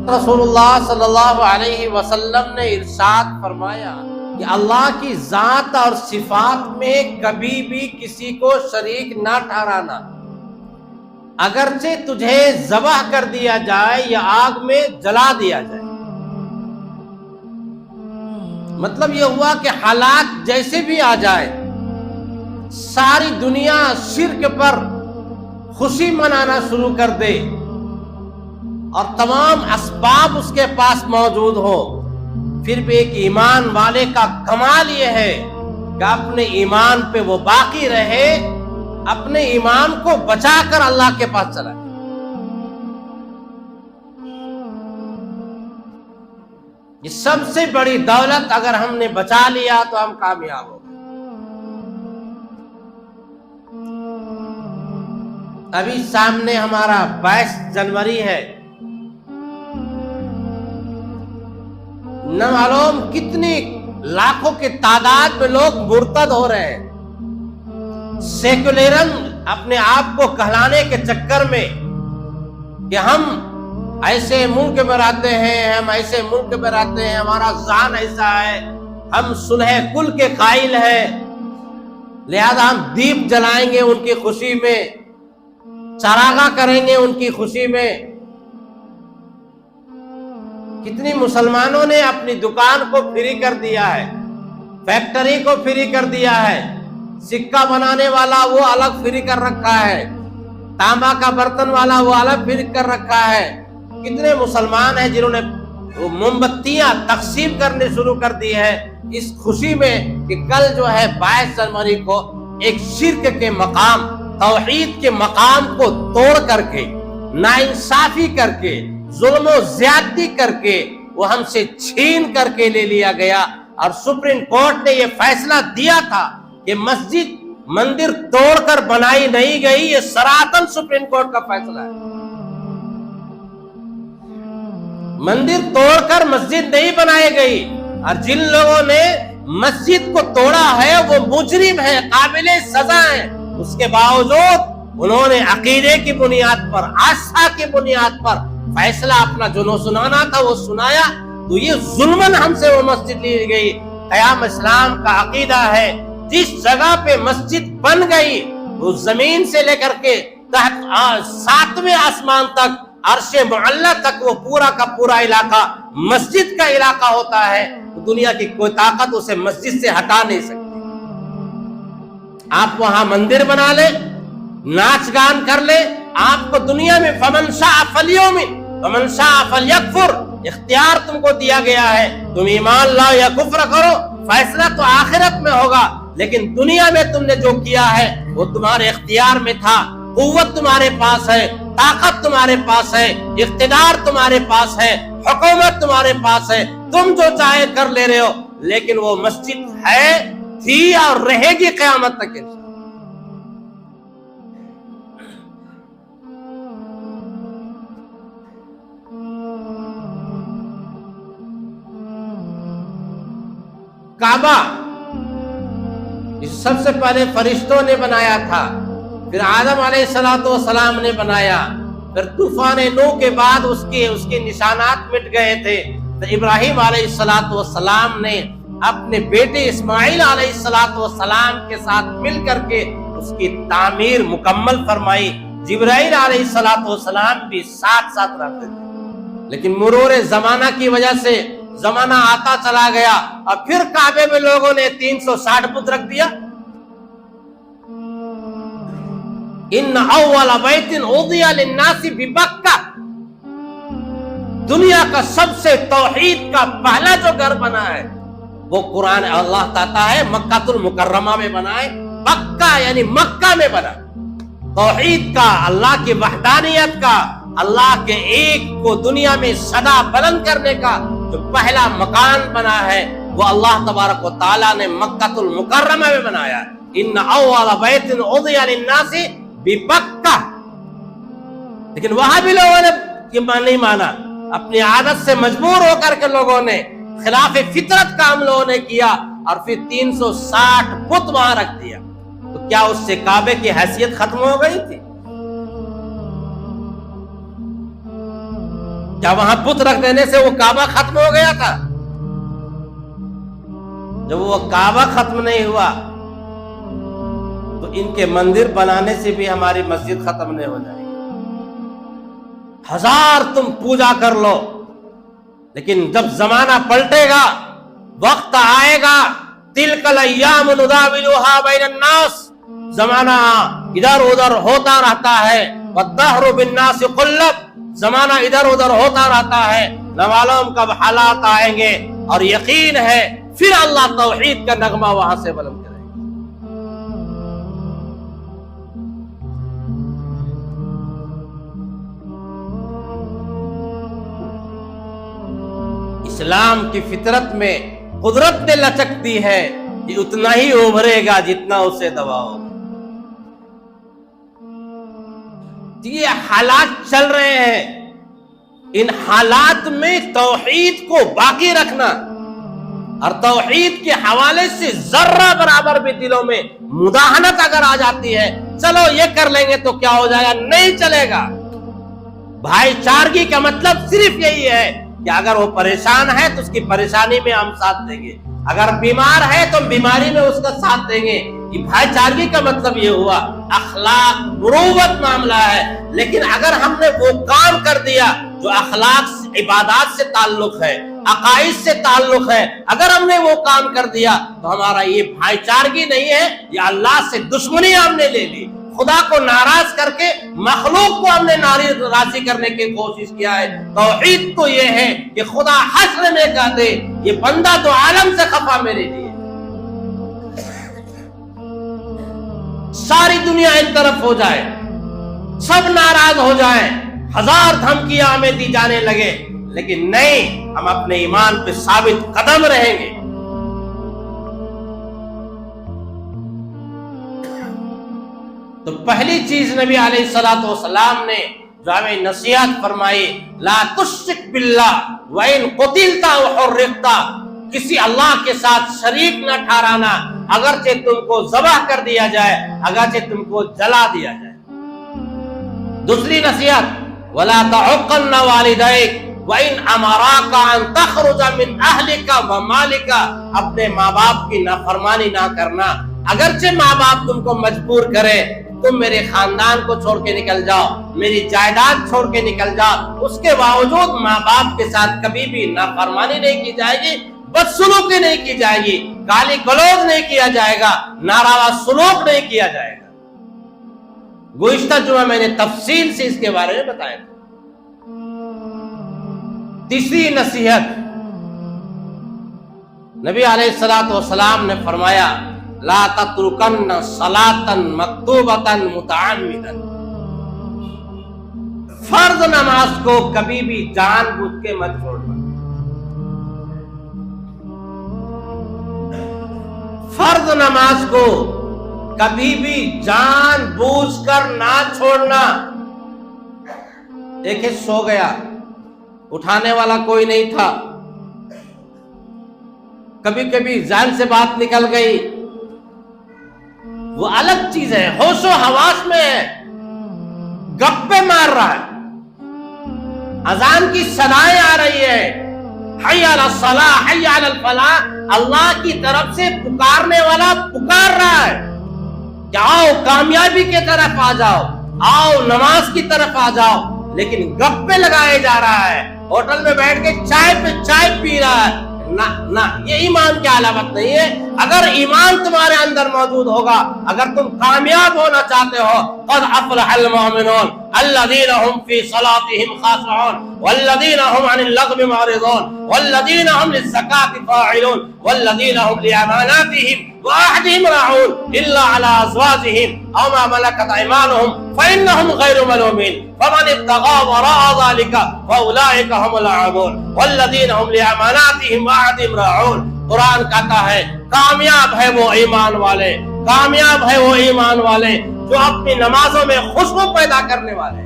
رسول اللہ صلی اللہ علیہ وسلم نے ارشاد فرمایا کہ اللہ کی ذات اور صفات میں کبھی بھی کسی کو شریک نہ ٹھہرانا، اگرچہ تجھے ذبح کر دیا جائے یا آگ میں جلا دیا جائے۔ مطلب یہ ہوا کہ حالات جیسے بھی آ جائے، ساری دنیا شرک پر خوشی منانا شروع کر دے اور تمام اسباب اس کے پاس موجود ہو، پھر بھی ایک ایمان والے کا کمال یہ ہے کہ اپنے ایمان پہ وہ باقی رہے، اپنے ایمان کو بچا کر اللہ کے پاس چلا جائے۔ یہ سب سے بڑی دولت اگر ہم نے بچا لیا تو ہم کامیاب ہو گئے۔ ابھی سامنے ہمارا 22 جنوری ہے، نہ معلوم کتنی لاکھوں کی تعداد میں لوگ مرتد ہو رہے ہیں، سیکولرزم اپنے آپ کو کہلانے کے چکر میں کہ ہم ایسے ملک میں رہتے ہیں، ہم ایسے ملک میں رہتے ہیں، ہمارا ذہن ایسا ہے، ہم صلح کل کے قائل ہیں، لہذا ہم دیپ جلائیں گے ان کی خوشی میں، چراغاں کریں گے ان کی خوشی میں۔ کتنی مسلمانوں نے اپنی دکان کو فری کر دیا ہے، فیکٹری کو فری کر دیا ہے، سکہ بنانے والا وہ الگ فری کر رکھا ہے، تانبا کا برتن والا وہ الگ فری کر رکھا ہے۔ کتنے مسلمان ہیں جنہوں نے موم بتیاں تقسیم کرنے شروع کر دی ہے اس خوشی میں کہ کل جو ہے 22 جنوری کو ایک شرک کے مقام، توحید کے مقام کو توڑ کر کے، ناانصافی کر کے، ظلم و زیادتی کر کے وہ ہم سے چھین کر کے لے لیا گیا، اور سپریم کورٹ نے یہ فیصلہ دیا تھا کہ مسجد مندر توڑ کر بنائی نہیں گئی، یہ سراحتاً سپریم کورٹ کا فیصلہ ہے۔ مندر توڑ کر مسجد نہیں بنائی گئی، اور جن لوگوں نے مسجد کو توڑا ہے وہ مجرم ہے، قابل سزا ہے، اس کے باوجود انہوں نے عقیدے کی بنیاد پر، آستھا کی بنیاد پر فیصلہ اپنا جو سنانا تھا وہ سنایا، تو یہ ظلماً ہم سے وہ مسجد لی گئی۔ قیام اسلام کا عقیدہ ہے جس جگہ پہ مسجد بن گئی اس زمین سے لے کر کے تحت 7ویں آسمان تک، عرش معلی تک، وہ پورا کا پورا علاقہ مسجد کا علاقہ ہوتا ہے، دنیا کی کوئی طاقت اسے مسجد سے ہٹا نہیں سکتی۔ آپ وہاں مندر بنا لے، ناچ گان کر لے، آپ کو دنیا میں فمن شاء فلیؤمن ومن شاء فلیکفر اختیار تم کو دیا گیا ہے، تم ایمان لاؤ یا کفر کرو، فیصلہ تو آخرت میں ہوگا، لیکن دنیا میں تم نے جو کیا ہے وہ تمہارے اختیار میں تھا، قوت تمہارے پاس ہے، طاقت تمہارے پاس ہے، اقتدار تمہارے پاس ہے، حکومت تمہارے پاس ہے، تم جو چاہے کر لے رہے ہو، لیکن وہ مسجد ہے، تھی اور رہے گی قیامت تک۔ کعبہ سب سے پہلے فرشتوں نے بنایا تھا، پھر آدم علیہ السلام نے بنایا، پھر طوفان نوح کے بعد اس کے نشانات مٹ گئے تھے، پھر ابراہیم علیہ السلام نے اپنے بیٹے اسماعیل علیہ السلام کے ساتھ مل کر کے اس کی تعمیر مکمل فرمائی۔ جبرائیل علیہ السلام بھی ساتھ ساتھ رہتے تھے، لیکن مرور زمانہ کی وجہ سے زمانہ آتا چلا گیا، اور پھر کعبے میں لوگوں نے 360 بت رکھ دیا۔ ان اول بیت وضع للناس ببکہ، دنیا کا سب سے توحید کا پہلا جو گھر بنا ہے وہ قرآن اللہ کہتا ہے مکہ المکرمہ میں بنا ہے، مکہ یعنی مکہ میں بنا، توحید کا، اللہ کی وحدانیت کا، اللہ کے ایک کو دنیا میں صدا بلند کرنے کا جو پہلا مکان بنا ہے وہ اللہ تبارک و تعالیٰ نے مکہ المکرمہ میں بنایا۔ ان اول بیت وضع للناس ببکہ، لیکن وہاں بھی لوگوں نے نہیں مانا، اپنی عادت سے مجبور ہو کر کے لوگوں نے خلاف فطرت کام لوگوں نے کیا، اور پھر 360 بت وہاں رکھ دیا، تو کیا اس سے کعبے کی حیثیت ختم ہو گئی تھی؟ کیا وہاں بت رکھ دینے سے وہ کعبہ ختم ہو گیا تھا؟ جب وہ کعبہ ختم نہیں ہوا تو ان کے مندر بنانے سے بھی ہماری مسجد ختم نہیں ہو جائے گی۔ ہزار تم پوجا کر لو، لیکن جب زمانہ پلٹے گا، وقت آئے گا، تلک الایام نداولها بین الناس، زمانہ ادھر ادھر ہوتا رہتا ہے، والدہر بالناس قلب، زمانہ ادھر ادھر ہوتا رہتا ہے، نہ معلوم کب حالات آئیں گے، اور یقین ہے پھر اللہ توحید کا نغمہ وہاں سے بلند کرے گا۔ اسلام کی فطرت میں قدرت نے لچک دی ہے کہ اتنا ہی ابھرے گا جتنا اسے دباؤ۔ یہ حالات چل رہے ہیں، ان حالات میں توحید کو باقی رکھنا اور توحید کے حوالے سے ذرہ برابر بھی دلوں میں مداہنت اگر آ جاتی ہے، چلو یہ کر لیں گے تو کیا ہو جائے گا، نہیں چلے گا۔ بھائی چارگی کا مطلب صرف یہی ہے کہ اگر وہ پریشان ہے تو اس کی پریشانی میں ہم ساتھ دیں گے، اگر بیمار ہے تو بیماری میں اس کا ساتھ دیں گے۔ یہ بھائی چارگی کا مطلب یہ ہوا، اخلاق مروت معاملہ ہے۔ لیکن اگر ہم نے وہ کام کر دیا جو اخلاق عبادات سے تعلق ہے، عقائد سے تعلق ہے، اگر ہم نے وہ کام کر دیا تو ہمارا یہ بھائی چارگی نہیں ہے، یہ اللہ سے دشمنی ہم نے لے لی۔ خدا کو ناراض کر کے مخلوق کو ہم نے راضی کرنے کی کوشش کیا ہے۔ توحید تو یہ ہے کہ خدا حشر میں کہتے یہ بندہ تو عالم سے خفا میرے لیے، ساری دنیا ایک طرف ہو جائے، سب ناراض ہو جائیں، ہزار دھمکیاں ہمیں دی جانے لگے، لیکن نہیں، ہم اپنے ایمان پہ ثابت قدم رہیں گے۔ تو پہلی چیز نبی علیہ الصلوۃ والسلام نے جو ہمیں نصیحت فرمائی، لا تشرک باللہ وَإِن قُتِلْتَ وَحُرِّقْتَ، کسی اللہ کے ساتھ شریک نہ ٹھہرانا، اگرچہ تم کو ذبح کر دیا جائے، اگرچہ تم کو جلا دیا جائے۔ دوسری نصیحت، وَلَا تَعُقَّنَّ وَالِدَيْكَ وَإِنْ أَمَرَاكَ أَن تَخْرُجَ مِنْ أَهْلِكَ وَمَالِكَ، اپنے ماں باپ کی نافرمانی نہ کرنا، اگرچہ ماں باپ تم کو مجبور کرے، تم میرے خاندان کو چھوڑ کے نکل جاؤ، میری جائیداد چھوڑ کے نکل جاؤ، اس کے باوجود ماں باپ کے ساتھ کبھی بھی نافرمانی نہیں کی جائے گی، بدسلوکی نہیں کی جائے گی، گالی گلوچ نہیں کیا جائے گا، ناروا سلوک نہیں کیا جائے گا۔ گزشتہ جمعہ میں نے تفصیل سے اس کے بارے میں بتایا تھا۔ تیسری نصیحت، نبی علیہ الصلوۃ والسلام نے فرمایا، لا تترکن صلاۃ مکتوبۃ متعمدا، فرض نماز کو کبھی بھی جان بوجھ کے مت چھوڑنا، فرض نماز کو کبھی بھی جان بوجھ کر نہ چھوڑنا۔ دیکھیں سو گیا، اٹھانے والا کوئی نہیں تھا، کبھی کبھی ذہن سے بات نکل گئی، وہ الگ چیز ہے، ہوش و حواس میں ہے، گپے مار رہا ہے، اذان کی صدائیں آ رہی ہے، حی علی الصلاۃ حی علی الفلاح، اللہ کی طرف سے پکارنے والا پکار رہا ہے کہ آؤ کامیابی کی طرف آ جاؤ، آؤ نماز کی طرف آ جاؤ، لیکن گپے لگائے جا رہا ہے، ہوٹل میں بیٹھ کے چائے پہ چائے پی رہا ہے۔ نہ، یہ ایمان کی علامت نہیں ہے۔ اگر ایمان تمہارے اندر موجود ہوگا، اگر تم کامیاب ہونا چاہتے ہو، قد افلح المؤمنون الذين هم في صلاتهم خاشعون والذين هم عن اللغو معرضون والذين هم للزكاة فاعلون والذين هم لأماناتهم وعهدهم راعون إلا على أزواجهم أو ما ملكت أيمانهم فإنهم غير ملومين فمن ابتغى وراء ذلك فأولئك هم العادون والذين هم لأماناتهم وعهدهم راعون۔ قرآن کہتا ہے کامیاب ہے وہ ایمان والے، کامیاب ہے وہ ایمان والے جو اپنی نمازوں میں خوشبو پیدا کرنے والے ہیں۔